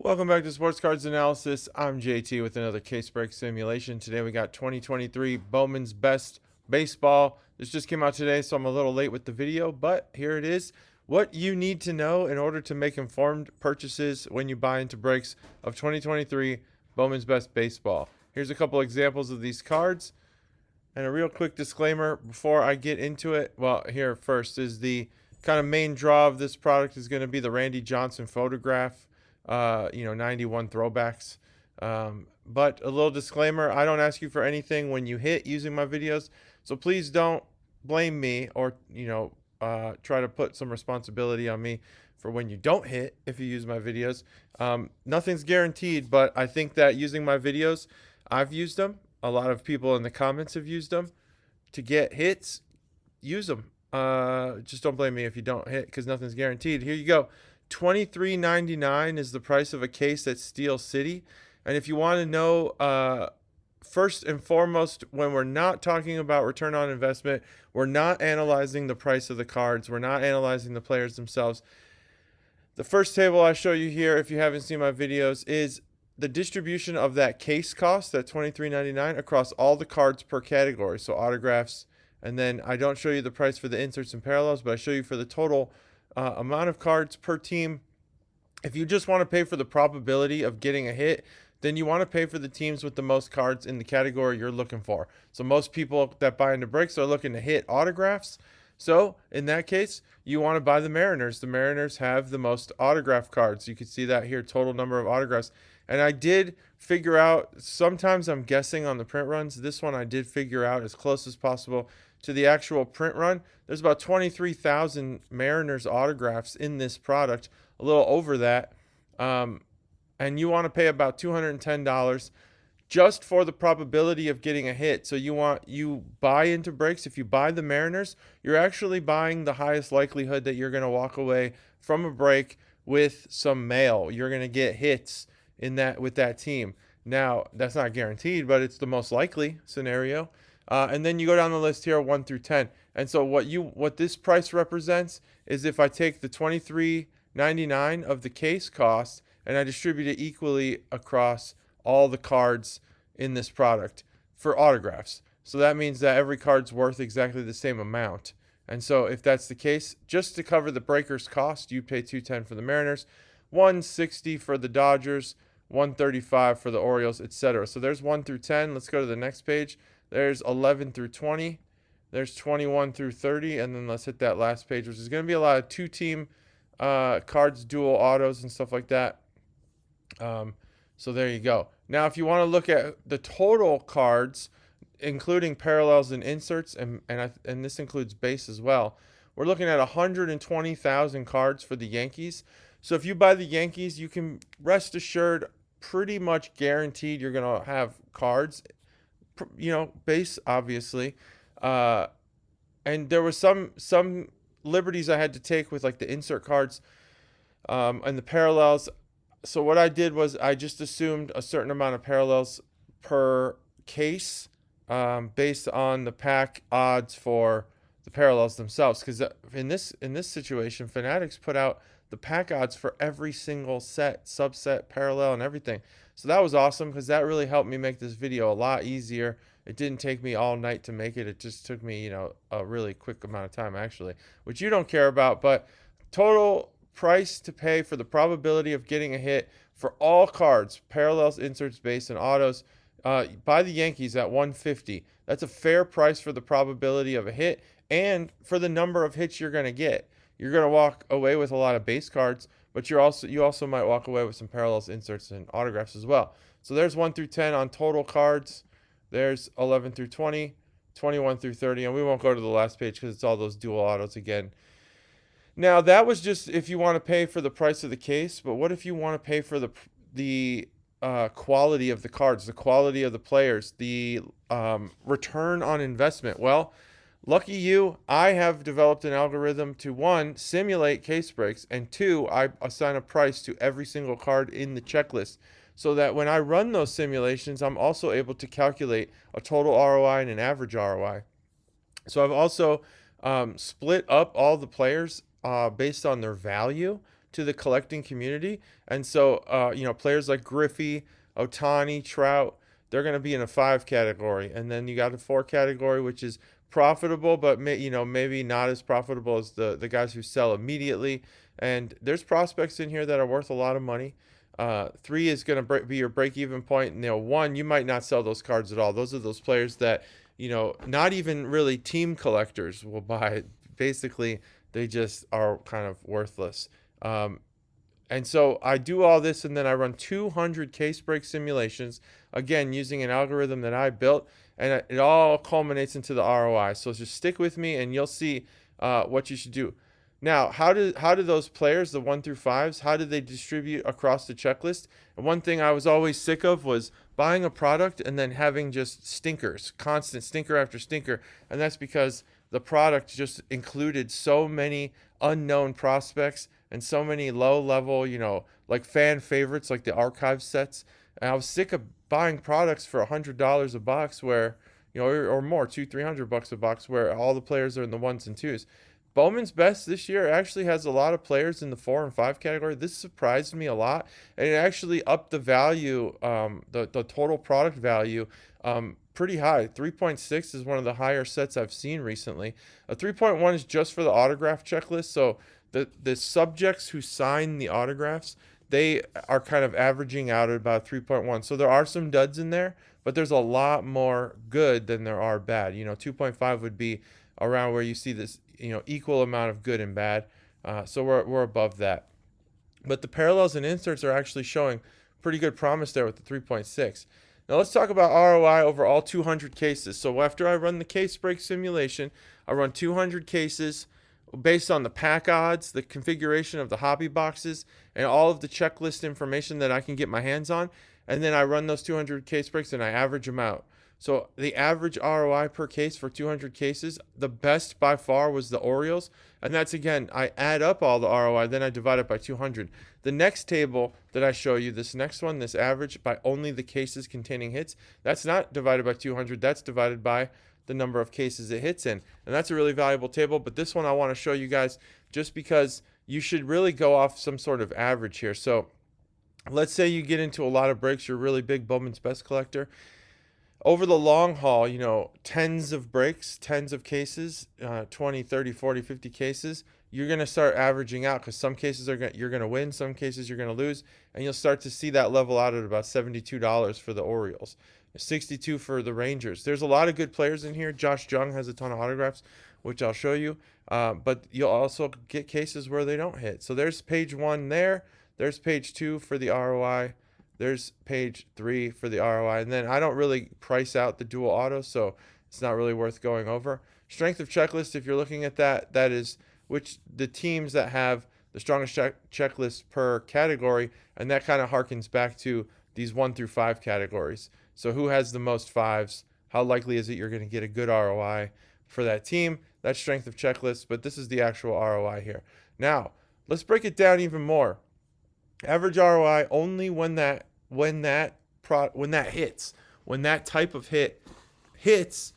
Welcome back to Sports Cards Analysis. I'm JT with another case break simulation. Today we got 2023 Bowman's Best Baseball. This just came out today, so I'm a little late with the video, but here it is. What you need to know in order to make informed purchases when you buy into breaks of 2023 Bowman's Best Baseball. Here's a couple examples of these cards. And a real quick disclaimer before I get into it. Well, here first is the kind of main draw of this product is going to be the Randy Johnson photograph. 91 throwbacks. But a little disclaimer, I don't ask you for anything when you hit using my videos. So please don't blame me or, try to put some responsibility on me for when you don't hit if you use my videos. Nothing's guaranteed, but I think that using my videos, I've used them. A lot of people in the comments have used them to get hits. Use them. Just don't blame me if you don't hit because nothing's guaranteed. Here you go. $23.99 is the price of a case at Steel City. And if you want to know, first and foremost, when we're not talking about return on investment, we're not analyzing the price of the cards. We're not analyzing the players themselves. The first table I show you here, if you haven't seen my videos, is the distribution of that case cost, that $23.99, across all the cards per category. So autographs, and then I don't show you the price for the inserts and parallels, but I show you for the total amount of cards per team. If you just want to pay for the probability of getting a hit, then you want to pay for the teams with the most cards in the category you're looking for. So most people that buy into breaks are looking to hit autographs. So in that case, you want to buy the Mariners. The Mariners have the most autograph cards. You can see that here, total number of autographs. And I did figure out, sometimes I'm guessing on the print runs. This one I did figure out as close as possible to the actual print run. There's about 23,000 Mariners autographs in this product, a little over that. And you want to pay about $210 just for the probability of getting a hit. So you buy into breaks. If you buy the Mariners, you're actually buying the highest likelihood that you're going to walk away from a break with some mail. You're going to get hits in that with that team. Now, that's not guaranteed, but it's the most likely scenario. And then you go down the list here, 1 through 10. And so what this price represents is if I take the $23.99 of the case cost and I distribute it equally across all the cards in this product for autographs. So that means that every card's worth exactly the same amount. And so if that's the case, just to cover the breaker's cost, you pay $210 for the Mariners, $160 for the Dodgers, $135 for the Orioles, etc. So there's 1 through 10. Let's go to the next page. There's 11 through 20. There's 21 through 30. And then let's hit that last page, which is going to be a lot of two-team cards, dual autos, and stuff like that. So there you go. Now, if you want to look at the total cards, including parallels and inserts, and this includes base as well, we're looking at 120,000 cards for the Yankees. So if you buy the Yankees, you can rest assured, pretty much guaranteed you're going to have cards, base, obviously. And there was some liberties I had to take with like the insert cards and the parallels. So what I did was I just assumed a certain amount of parallels per case based on the pack odds for the parallels themselves. Because in this situation, Fanatics put out the pack odds for every single set, subset, parallel, and everything. So that was awesome because that really helped me make this video a lot easier. It didn't take me all night to make it. It just took me, a really quick amount of time actually, which you don't care about. But total price to pay for the probability of getting a hit for all cards, parallels, inserts, base, and autos, by the Yankees at $150. That's a fair price for the probability of a hit and for the number of hits you're going to get. You're going to walk away with a lot of base cards, but you also might walk away with some parallels, inserts, and autographs as well. So there's 1 through 10 on total cards. There's 11 through 20, 21 through 30, and we won't go to the last page because it's all those dual autos again. Now, that was just if you want to pay for the price of the case, but what if you want to pay for the quality of the cards, the quality of the players, the return on investment? Well, lucky you, I have developed an algorithm to, 1, simulate case breaks, and 2, I assign a price to every single card in the checklist so that when I run those simulations, I'm also able to calculate a total ROI and an average ROI. So I've also split up all the players based on their value to the collecting community. And so, players like Griffey, Otani, Trout, they're going to be in a 5 category. And then you got a 4 category, which is profitable, but maybe not as profitable as the guys who sell immediately. And there's prospects in here that are worth a lot of money. 3 is going to be your break-even point. And 1, you might not sell those cards at all. Those are those players that not even really team collectors will buy. Basically, they just are kind of worthless. And so I do all this, and then I run 200 case break simulations, again, using an algorithm that I built, and it all culminates into the ROI. So just stick with me, and you'll see what you should do. Now, how do those players, the 1 through 5s, how do they distribute across the checklist? And one thing I was always sick of was buying a product and then having just stinkers, constant stinker after stinker. And that's because the product just included so many unknown prospects and so many low level, like fan favorites, like the archive sets. And I was sick of buying products for $100 a box where, or more, $200-300 a box, where all the players are in the 1s and 2s. Bowman's Best this year actually has a lot of players in the 4 and 5 category. This surprised me a lot, and it actually upped the value, the total product value, pretty high. 3.6 is one of the higher sets I've seen recently. A 3.1 is just for the autograph checklist. So the subjects who sign the autographs, they are kind of averaging out at about 3.1. So there are some duds in there, but there's a lot more good than there are bad. 2.5 would be around where you see this, equal amount of good and bad. So we're above that. But the parallels and inserts are actually showing pretty good promise there with the 3.6. Now let's talk about ROI over all 200 cases. So after I run the case break simulation, I run 200 cases based on the pack odds, the configuration of the hobby boxes, and all of the checklist information that I can get my hands on. And then I run those 200 case breaks and I average them out. So the average ROI per case for 200 cases, the best by far was the Orioles. And that's, again, I add up all the ROI, then I divide it by 200. The next table that I show you, this next one, this average by only the cases containing hits, that's not divided by 200. That's divided by the number of cases it hits in. And that's a really valuable table. But this one I want to show you guys just because you should really go off some sort of average here. So let's say you get into a lot of breaks. You're a really big Bowman's Best collector. Over the long haul, tens of breaks, tens of cases, 20, 30, 40, 50 cases, you're going to start averaging out because some cases you're going to win, some cases you're going to lose, and you'll start to see that level out at about $72 for the Orioles, $62 for the Rangers. There's a lot of good players in here. Josh Jung has a ton of autographs, which I'll show you, but you'll also get cases where they don't hit. So there's page 1 there. There's page 2 for the ROI. There's page 3 for the ROI. And then I don't really price out the dual auto, so it's not really worth going over. Strength of checklist, if you're looking at that is which the teams that have the strongest checklist per category, and that kind of harkens back to these 1 through 5 categories. So who has the most 5s? How likely is it you're going to get a good ROI for that team? That's strength of checklist, but this is the actual ROI here. Now, let's break it down even more. Average ROI only when that hits, when that type of hit hits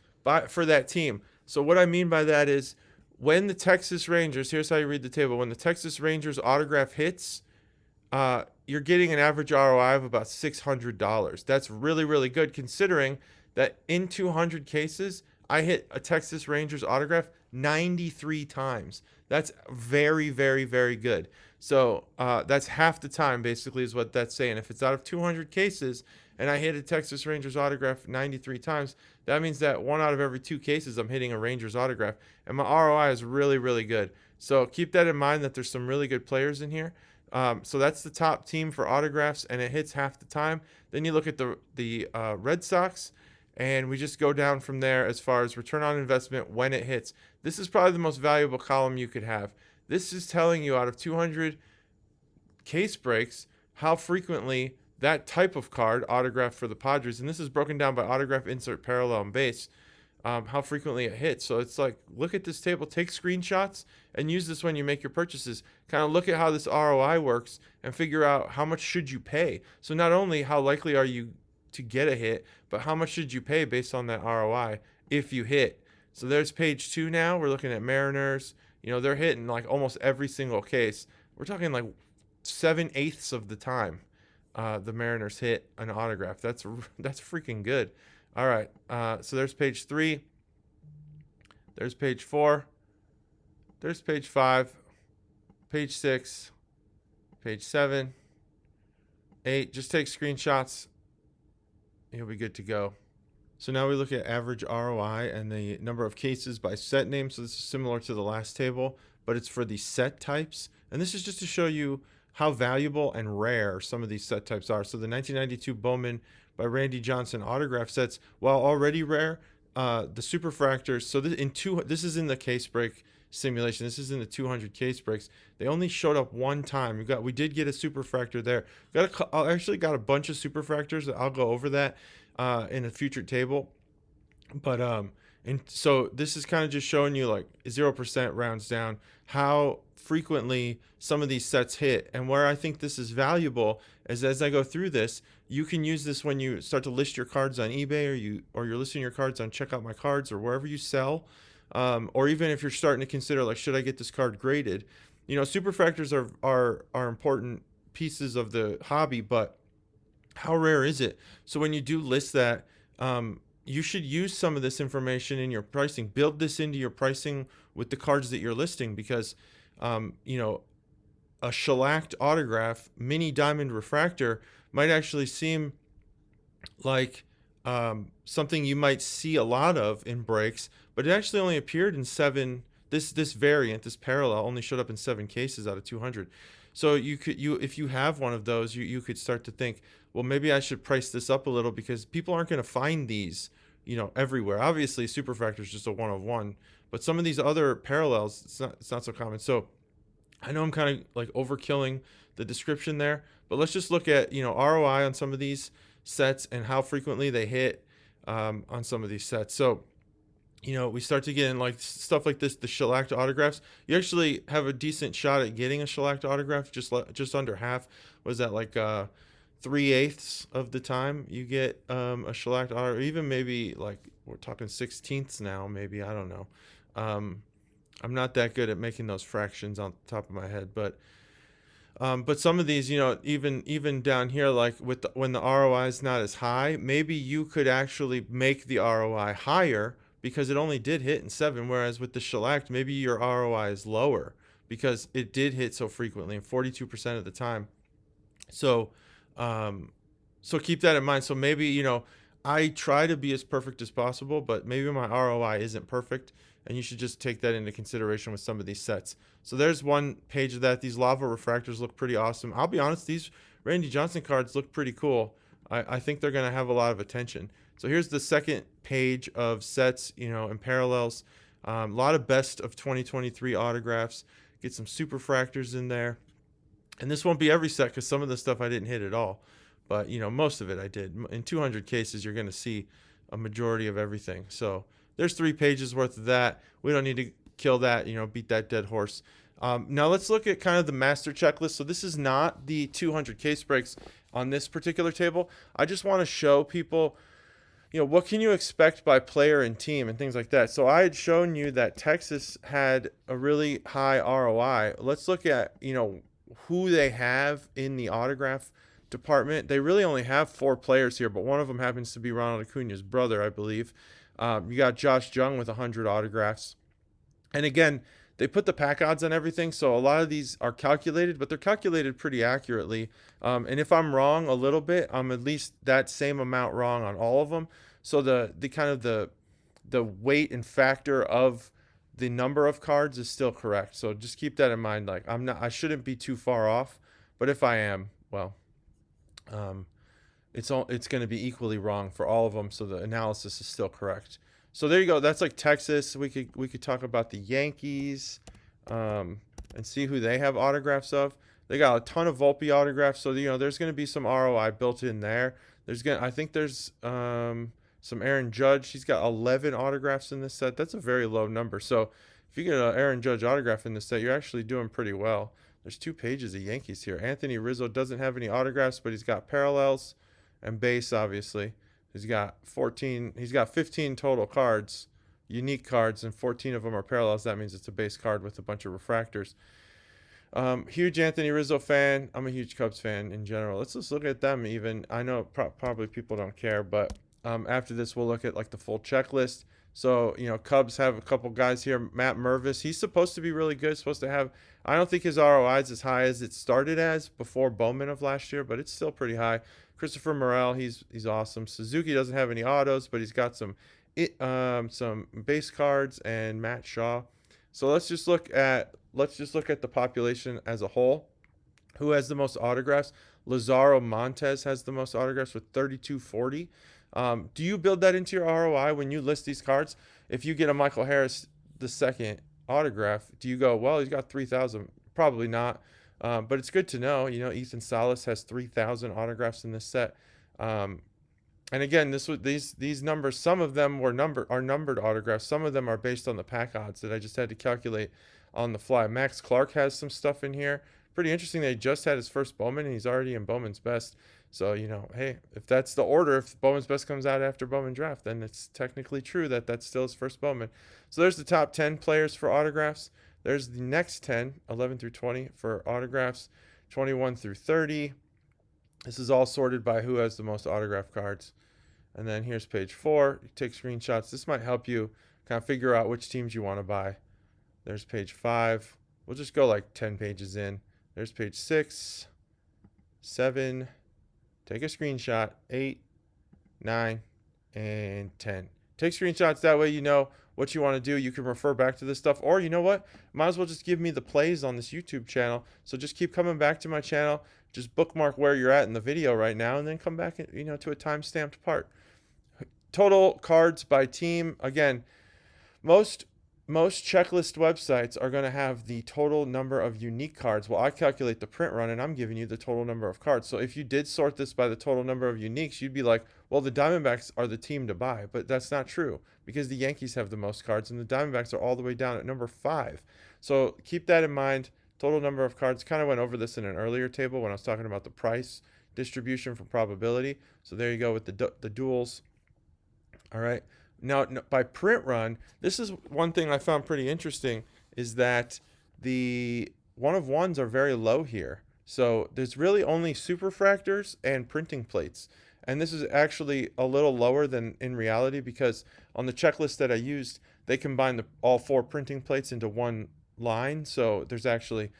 for that team. So what I mean by that is when the Texas Rangers, here's how you read the table. When the Texas Rangers autograph hits, you're getting an average ROI of about $600. That's really, really good considering that in 200 cases, I hit a Texas Rangers autograph 93 times. That's very, very, very good. So that's half the time, basically, is what that's saying. If it's out of 200 cases and I hit a Texas Rangers autograph 93 times, that means that 1 out of every 2 cases I'm hitting a Rangers autograph. And my ROI is really, really good. So keep that in mind that there's some really good players in here. So that's the top team for autographs, and it hits half the time. Then you look at the Red Sox, and we just go down from there as far as return on investment when it hits. This is probably the most valuable column you could have. This is telling you out of 200 case breaks how frequently that type of card autographed for the Padres, and this is broken down by autograph, insert, parallel, and base, how frequently it hits. So it's like, look at this table, take screenshots, and use this when you make your purchases. Kind of look at how this ROI works and figure out how much should you pay. So not only how likely are you to get a hit, but how much should you pay based on that ROI if you hit. So there's page 2 now. We're looking at Mariners. They're hitting like almost every single case. We're talking like 7/8 of the time the Mariners hit an autograph. That's freaking good. All right, so there's page 3. There's page 4. There's page 5. Page 6. Page 7. 8. Just take screenshots. You'll be good to go. So now we look at average ROI and the number of cases by set name. So this is similar to the last table, but it's for the set types. And this is just to show you how valuable and rare some of these set types are. So the 1992 Bowman by Randy Johnson autograph sets, while already rare, the superfractors. So this is in the case break simulation. This is in the 200 case breaks. They only showed up one time. We did get a superfractor there. I actually got a bunch of superfractors. I'll go over that in a future table. But and so this is kind of just showing you like 0% rounds down how frequently some of these sets hit. And where I think this is valuable is as I go through this, you can use this when you start to list your cards on eBay or you're listing your cards on Check Out My Cards or wherever you sell. Or even if you're starting to consider like, should I get this card graded? You know, superfractors are important pieces of the hobby, but how rare is it? So when you do list that, you should use some of this information in your pricing. Build this into your pricing with the cards that you're listing because, you know, a shellacked autograph, mini diamond refractor might actually seem like something you might see a lot of in breaks, but it actually only appeared in 7. This variant, this parallel, only showed up in 7 cases out of 200. So if you have one of those, you could start to think, well, maybe I should price this up a little because people aren't going to find these, you know, everywhere. Obviously, superfractor is just a one of one, but some of these other parallels, it's not so common. So I know I'm kind of like overkilling the description there, but let's just look at, you know, ROI on some of these sets and how frequently they hit on some of these sets. So, you know, we start to get in like stuff like this, the shellacked autographs. You actually have a decent shot at getting a shellacked autograph, just under half. Was that like 3/8 of the time you get a shellacked autograph? Even maybe like we're talking 16ths now, maybe, I don't know. I'm not that good at making those fractions on the top of my head, but some of these, you know, even down here, like when the ROI is not as high, maybe you could actually make the ROI higher because it only did hit in 7, whereas with the shellacked, maybe your ROI is lower because it did hit so frequently and 42% of the time. So, so keep that in mind. So maybe, you know, I try to be as perfect as possible, but maybe my ROI isn't perfect, and you should just take that into consideration with some of these sets. So there's one page of that. These lava refractors look pretty awesome. I'll be honest, these Randy Johnson cards look pretty cool. I think they're going to have a lot of attention. So here's the second page of sets, you know, and parallels. A lot of best of 2023 autographs. Get some superfractors in there. And this won't be every set because some of the stuff I didn't hit at all. But, you know, most of it I did. In 200 cases, you're going to see a majority of everything. So there's 3 pages worth of that. We don't need to kill that, you know, beat that dead horse. Now let's look at kind of the master checklist. So this is not the 200 case breaks on this particular table. I just want to show people, you know, what can you expect by player and team and things like that. So I had shown you that Texas had a really high ROI. Let's look at, you know, who they have in the autograph department. They really only have 4 players here, but one of them happens to be Ronald Acuna's brother, I believe. You got Josh Jung with 100 autographs. And again, they put the pack odds on everything, so a lot of these are calculated, but they're calculated pretty accurately. And if I'm wrong a little bit, I'm at least that same amount wrong on all of them. So the kind of the weight and factor of the number of cards is still correct. So just keep that in mind. Like I shouldn't be too far off, but if I am, well, it's going to be equally wrong for all of them. So the analysis is still correct. So there you go. That's like Texas. We could talk about the Yankees, and see who they have autographs of. They got a ton of Volpe autographs. So, you know, there's going to be some ROI built in there. I think there's some Aaron Judge. He's got 11 autographs in this set. That's a very low number. So if you get an Aaron Judge autograph in this set, you're actually doing pretty well. There's 2 pages of Yankees here. Anthony Rizzo doesn't have any autographs, but he's got parallels and base, obviously. He's got 15 total cards, unique cards, and 14 of them are parallels. That means it's a base card with a bunch of refractors. Huge Anthony Rizzo fan. I'm a huge Cubs fan in general. Let's just look at them even. I know probably people don't care, but after this, we'll look at like the full checklist. So, Cubs have a couple guys here. Matt Mervis, he's supposed to be really good. Supposed to have, I don't think his ROI is as high as it started as before Bowman of last year, but it's still pretty high. Christopher Morel, he's awesome. Suzuki doesn't have any autos, but he's got some base cards, and Matt Shaw. So let's just look at the population as a whole. Who has the most autographs? Lazaro Montes has the most autographs with 3240. Do you build that into your ROI when you list these cards? If you get a Michael Harris the second autograph, do you go, well, he's got 3,000? Probably not. But it's good to know. Ethan Salas has 3,000 autographs in this set. And again, these numbers. Some of them are numbered autographs. Some of them are based on the pack odds that I just had to calculate on the fly. Max Clark has some stuff in here. Pretty interesting that he just had his first Bowman and he's already in Bowman's Best. So, hey, if that's the order, if Bowman's Best comes out after Bowman Draft, then it's technically true that that's still his first Bowman. So there's the top 10 players for autographs. There's the next 10, 11 through 20 for autographs, 21 through 30. This is all sorted by who has the most autograph cards. And then here's page 4. You take screenshots. This might help you kind of figure out which teams you want to buy. There's page 5. We'll just go like 10 pages in. There's page 6, 7. Take a screenshot. 8, 9, and 10. Take screenshots. That way you know what you want to do. You can refer back to this stuff. Or you know what? Might as well just give me the plays on this YouTube channel. So just keep coming back to my channel. Just bookmark where you're at in the video right now. And then come back to a time-stamped part. Total cards by team. Again, most checklist websites are going to have the total number of unique cards. Well, I calculate the print run, and I'm giving you the total number of cards. So if you did sort this by the total number of uniques, you'd be like, well, the Diamondbacks are the team to buy. But that's not true because the Yankees have the most cards, and the Diamondbacks are all the way down at number 5. So keep that in mind. Total number of cards. Kind of went over this in an earlier table when I was talking about the price distribution for probability. So there you go with the duels. All right. Now, by print run, this is one thing I found pretty interesting is that the 1/1s are very low here. So there's really only superfractors and printing plates. And this is actually a little lower than in reality because on the checklist that I used, they combined all 4 printing plates into one line. So there's actually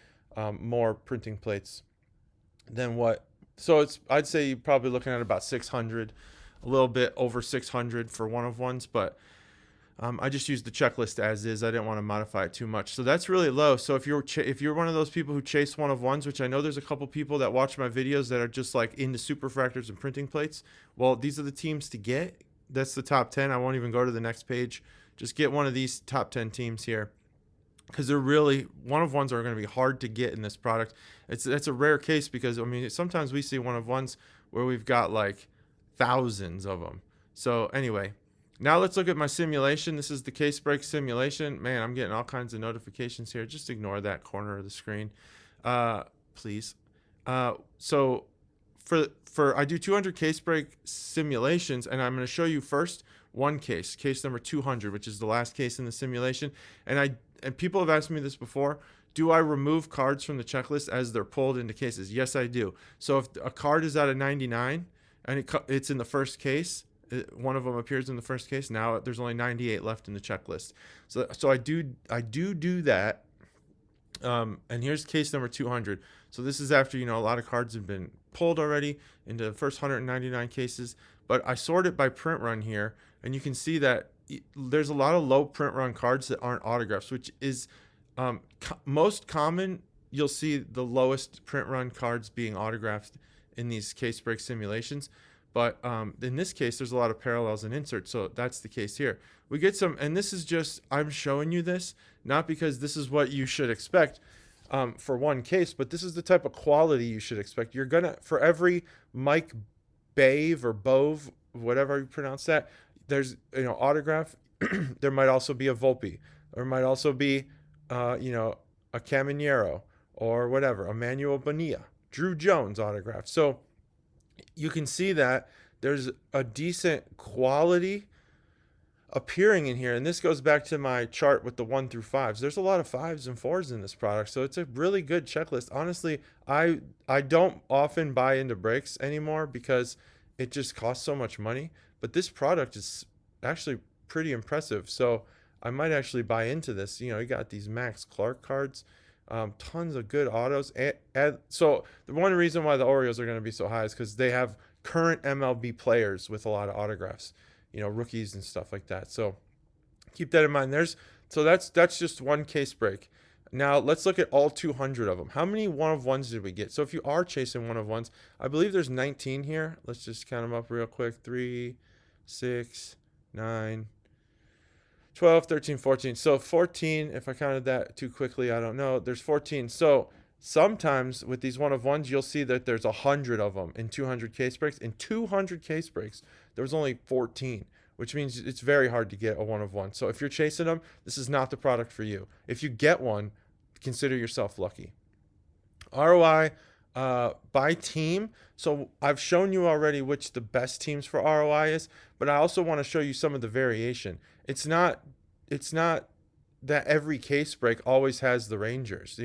more printing plates than what. So I'd say you're probably looking at about 600. A little bit over 600 for 1/1s, but I just used the checklist as is. I didn't want to modify it too much, so that's really low. So if you're one of those people who chase 1/1s, which I know there's a couple people that watch my videos that are just like into superfractors and printing plates, well, these are the teams to get. That's the top 10. I won't even go to the next page. Just get one of these top 10 teams here because they're really 1/1s are going to be hard to get in this product. That's a rare case because sometimes we see 1/1s where we've got like thousands of them. So anyway, now let's look at my simulation. This is the case break simulation. Man, I'm getting all kinds of notifications here. Just ignore that corner of the screen, please. So I do 200 case break simulations, and I'm going to show you first one case number 200, which is the last case in the simulation. And people have asked me this before. Do I remove cards from the checklist as they're pulled into cases? Yes, I do. So if a card is out of 99 and it's in the first case, one of them appears in the first case. Now there's only 98 left in the checklist. So I do that. And here's case number 200. So this is after a lot of cards have been pulled already into the first 199 cases. But I sort it by print run here, and you can see that there's a lot of low print run cards that aren't autographs, which is most common. You'll see the lowest print run cards being autographed in these case break simulations. But in this case, there's a lot of parallels and inserts. So that's the case here. We get some, and this is just, I'm showing you this, not because this is what you should expect for one case, but this is the type of quality you should expect. You're going to, for every Mike Bave or Bove, whatever you pronounce that, there's, autograph. There might also be a Volpe. There might also be, a Caminero or whatever, Emmanuel Bonilla, Drew Jones autograph. So you can see that there's a decent quality appearing in here, and this goes back to my chart with the 1 through 5s. There's a lot of 5s and 4s in this product, so it's a really good checklist. Honestly, I don't often buy into breaks anymore because it just costs so much money, but this product is actually pretty impressive, so I might actually buy into this. You got these Max Clark cards, tons of good autos, so the one reason why the Orioles are going to be so high is because they have current MLB players with a lot of autographs, rookies and stuff like that. So keep that in mind. That's just one case break. Now let's look at all 200 of them. How many one of ones did we get? So if you are chasing one of ones, I believe there's 19 here. Let's just count them up real quick. 3, 6, 9, 12, 13, 14. So 14, if I counted that too quickly, I don't know. There's 14. So sometimes with these one of ones, you'll see that there's 100 of them in 200 case breaks. In 200 case breaks, there was only 14, which means it's very hard to get a one of one. So if you're chasing them, this is not the product for you. If you get one, consider yourself lucky. ROI by team. So I've shown you already which the best teams for ROI is, but I also want to show you some of the variation. It's not that every case break always has the Rangers.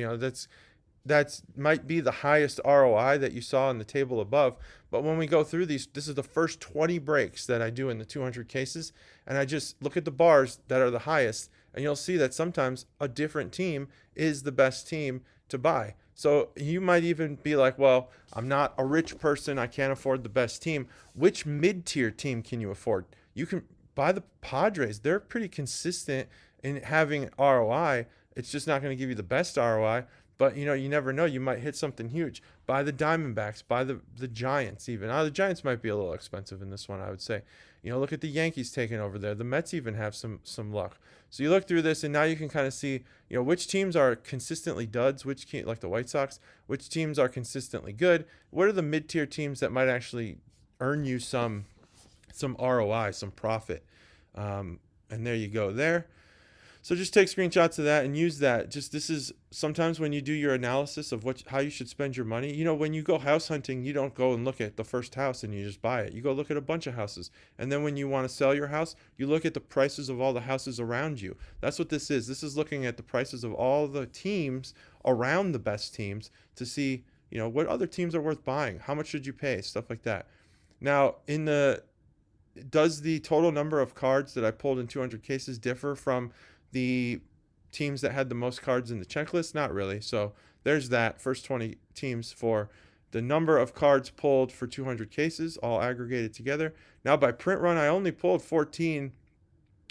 That's might be the highest ROI that you saw in the table above. But when we go through these, this is the first 20 breaks that I do in the 200 cases. And I just look at the bars that are the highest, and you'll see that sometimes a different team is the best team to buy. So you might even be like, well, I'm not a rich person, I can't afford the best team. Which mid-tier team can you afford? You can buy the Padres. They're pretty consistent in having ROI. It's just not going to give you the best ROI. But, you never know. You might hit something huge. Buy the Diamondbacks. Buy the Giants even. The Giants might be a little expensive in this one, I would say. Look at the Yankees taking over there. The Mets even have some luck. So you look through this, and now you can kind of see, which teams are consistently duds, like the White Sox, which teams are consistently good. What are the mid-tier teams that might actually earn you some ROI, some profit? And there you go there. So just take screenshots of that and use that. This is sometimes when you do your analysis of how you should spend your money. When you go house hunting, you don't go and look at the first house and you just buy it. You go look at a bunch of houses. And then when you want to sell your house, you look at the prices of all the houses around you. That's what this is. This is looking at the prices of all the teams around the best teams to see, what other teams are worth buying. How much should you pay? Stuff like that. Now, does the total number of cards that I pulled in 200 cases differ from the teams that had the most cards in the checklist? Not really. So there's that first 20 teams for the number of cards pulled for 200 cases, all aggregated together. Now by print run, I only pulled 14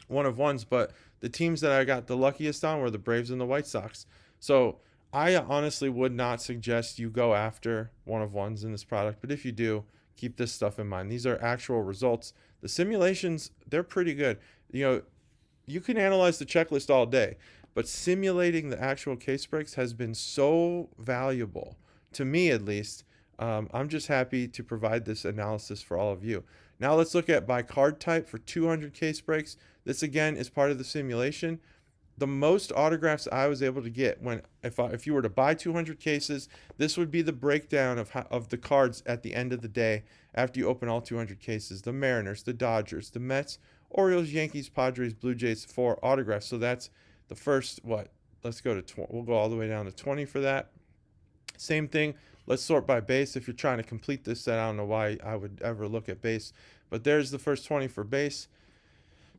one of ones, but the teams that I got the luckiest on were the Braves and the White Sox. So I honestly would not suggest you go after one of ones in this product, but if you do, keep this stuff in mind. These are actual results. The simulations, they're pretty good. You can analyze the checklist all day, but simulating the actual case breaks has been so valuable, to me at least. I'm just happy to provide this analysis for all of you. Now let's look at by card type for 200 case breaks. This again is part of the simulation. The most autographs I was able to get if you were to buy 200 cases, this would be the breakdown of the cards at the end of the day after you open all 200 cases. The Mariners, the Dodgers, the Mets, Orioles, Yankees, Padres, Blue Jays, 4 autographs. So that's the first, let's go to 20. We'll go all the way down to 20 for that. Same thing. Let's sort by base. If you're trying to complete this set, I don't know why I would ever look at base, but there's the first 20 for base.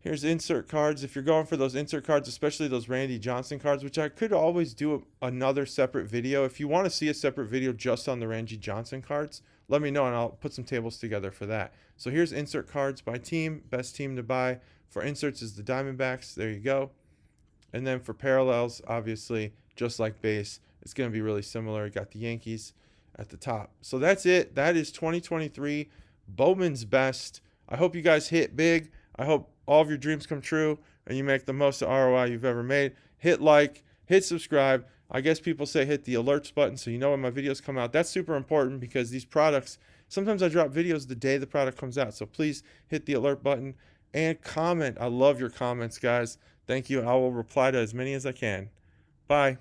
Here's insert cards. If you're going for those insert cards, especially those Randy Johnson cards, which I could always do another separate video. If you want to see a separate video just on the Randy Johnson cards, let me know and I'll put some tables together for that. So here's insert cards by team. Best team to buy for inserts is the Diamondbacks. There you go. And then for parallels, obviously, just like base, it's going to be really similar. You got the Yankees at the top. So that's it. That is 2023 Bowman's Best. I hope you guys hit big. I hope all of your dreams come true and you make the most of ROI you've ever made. Hit like, hit subscribe. I guess people say hit the alerts button so you know when my videos come out. That's super important because these products, sometimes I drop videos the day the product comes out. So please hit the alert button and comment. I love your comments, guys. Thank you. I will reply to as many as I can. Bye.